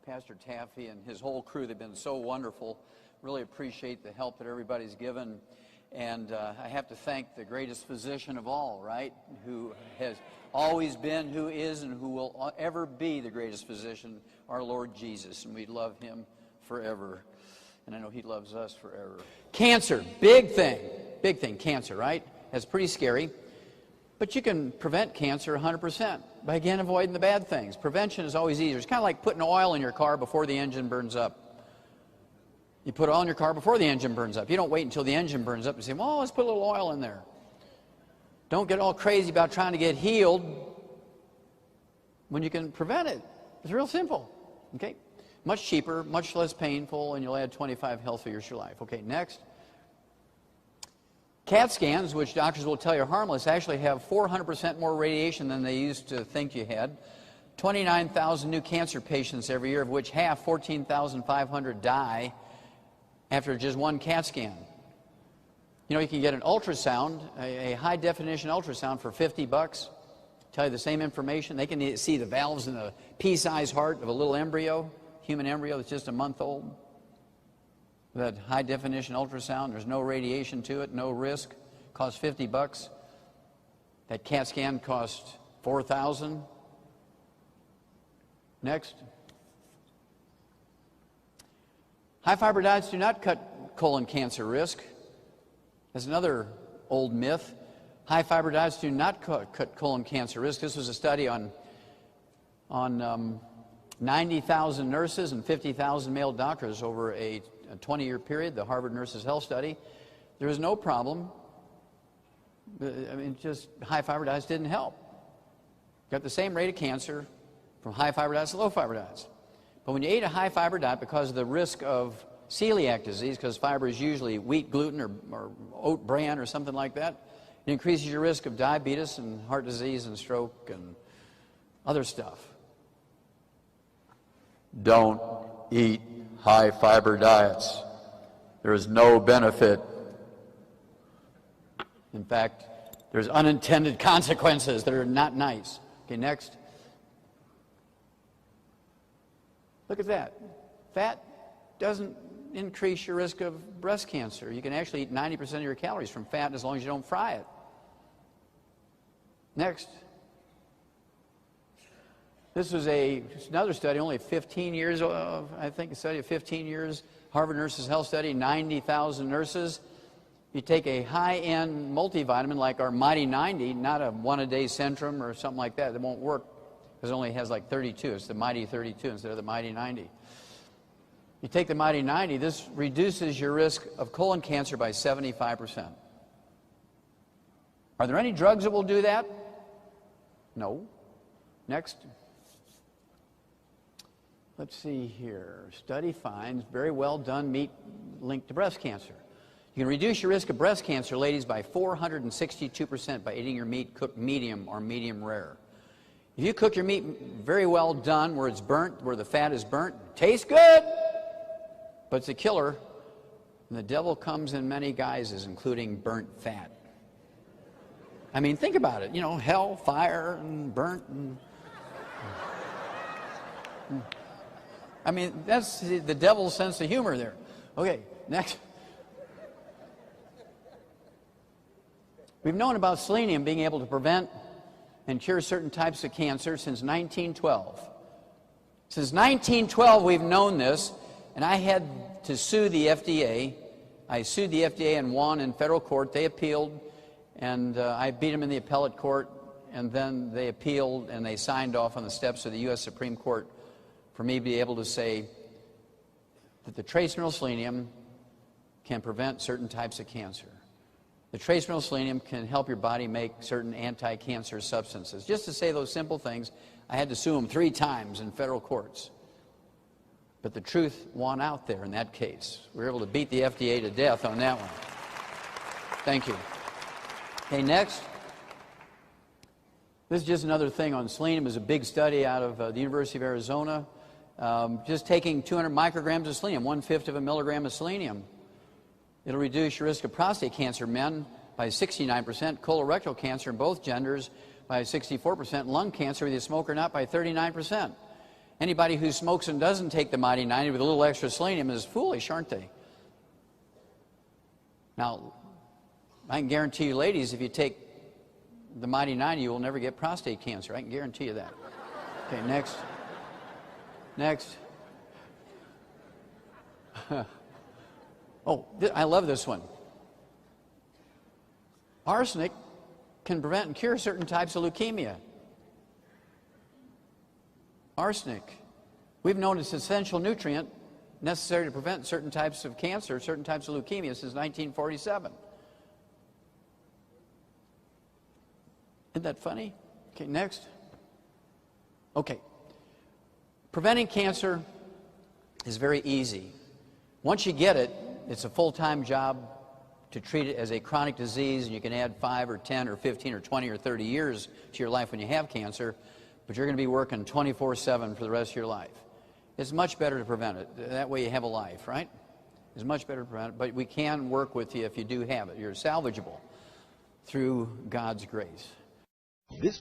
Pastor Taffy and his whole crew. They've been so wonderful. Really appreciate the help that everybody's given. And I have to thank the greatest physician of all, right? Who has always been, who is, and who will ever be the greatest physician, our Lord Jesus. And we love him forever. And I know he loves us forever. Cancer, big thing, cancer, right? That's pretty scary. But you can prevent cancer 100% by, again, avoiding the bad things. Prevention is always easier. It's kind of like putting oil in your car before the engine burns up. You put oil in your car before the engine burns up. You don't wait until the engine burns up and say, well, let's put a little oil in there. Don't get all crazy about trying to get healed when you can prevent it. It's real simple, okay? Much cheaper, much less painful, and you'll add 25 healthy years to your life. Okay, next. CAT scans, which doctors will tell you are harmless, actually have 400% more radiation than they used to think you had. 29,000 new cancer patients every year, of which half, 14,500, die after just one CAT scan. You know, you can get an ultrasound, a high-definition ultrasound for $50. Tell you the same information. They can see the valves in the pea-sized heart of a little embryo, human embryo that's just a month old. That high-definition ultrasound, there's no radiation to it, no risk, costs $50. That CAT scan costs $4,000. Next. High-fiber diets do not cut colon cancer risk. That's another old myth. High-fiber diets do not cut colon cancer risk. This was a study on 90,000 nurses and 50,000 male doctors over a 20-year period, the Harvard Nurses Health Study. There was no problem. I mean, just high-fiber diets didn't help. Got the same rate of cancer from high-fiber diets to low-fiber diets. But when you ate a high-fiber diet, because of the risk of celiac disease, because fiber is usually wheat gluten or oat bran or something like that, it increases your risk of diabetes and heart disease and stroke and other stuff. Don't eat high-fiber diets. There is no benefit. In fact, there's unintended consequences that are not nice. Okay, next. Look at that. Fat doesn't increase your risk of breast cancer. You can actually eat 90% of your calories from fat as long as you don't fry it. Next. This was another study, only 15 years, I think a study of 15 years, Harvard Nurses Health Study, 90,000 nurses. You take a high-end multivitamin like our Mighty 90, not a one-a-day Centrum or something like that. It won't work because it only has like 32. It's the Mighty 32 instead of the Mighty 90. You take the Mighty 90, this reduces your risk of colon cancer by 75%. Are there any drugs that will do that? No. Next. Let's see here. Study finds very well done meat linked to breast cancer. You can reduce your risk of breast cancer, ladies, by 462% by eating your meat cooked medium or medium rare. If you cook your meat very well done, where it's burnt, where the fat is burnt, tastes good, but it's a killer. And the devil comes in many guises, including burnt fat. I mean, think about it. You know, hell, fire, and burnt. I mean, that's the devil's sense of humor there. Okay, next. We've known about selenium being able to prevent and cure certain types of cancer since 1912. Since 1912, we've known this, and I had to sue the FDA. I sued the FDA and won in federal court. They appealed, and I beat them in the appellate court, and then they appealed, and they signed off on the steps of the U.S. Supreme Court for me to be able to say that the trace mineral selenium can prevent certain types of cancer. The trace mineral selenium can help your body make certain anti-cancer substances. Just to say those simple things, I had to sue them 3 times in federal courts. But the truth won out there in that case. We were able to beat the FDA to death on that one. Thank you. Okay, next. This is just another thing on selenium. It was a big study out of the University of Arizona. Just taking 200 micrograms of selenium, 1/5 of a milligram of selenium, it'll reduce your risk of prostate cancer, men, by 69%, colorectal cancer in both genders by 64%, lung cancer, whether you smoke or not, by 39%. Anybody who smokes and doesn't take the Mighty 90 with a little extra selenium is foolish, aren't they? Now, I can guarantee you, ladies, if you take the Mighty 90, you will never get prostate cancer. I can guarantee you that. Okay, next. Next. I love this one. Arsenic can prevent and cure certain types of leukemia. Arsenic. We've known it's an essential nutrient necessary to prevent certain types of cancer, certain types of leukemia since 1947. Isn't that funny? Okay, next. Okay. Preventing cancer is very easy. Once you get it, it's a full-time job to treat it as a chronic disease, and you can add 5 or 10 or 15 or 20 or 30 years to your life when you have cancer, but you're going to be working 24/7 for the rest of your life. It's much better to prevent it. That way you have a life, right? It's much better to prevent it, but we can work with you if you do have it. You're salvageable through God's grace. This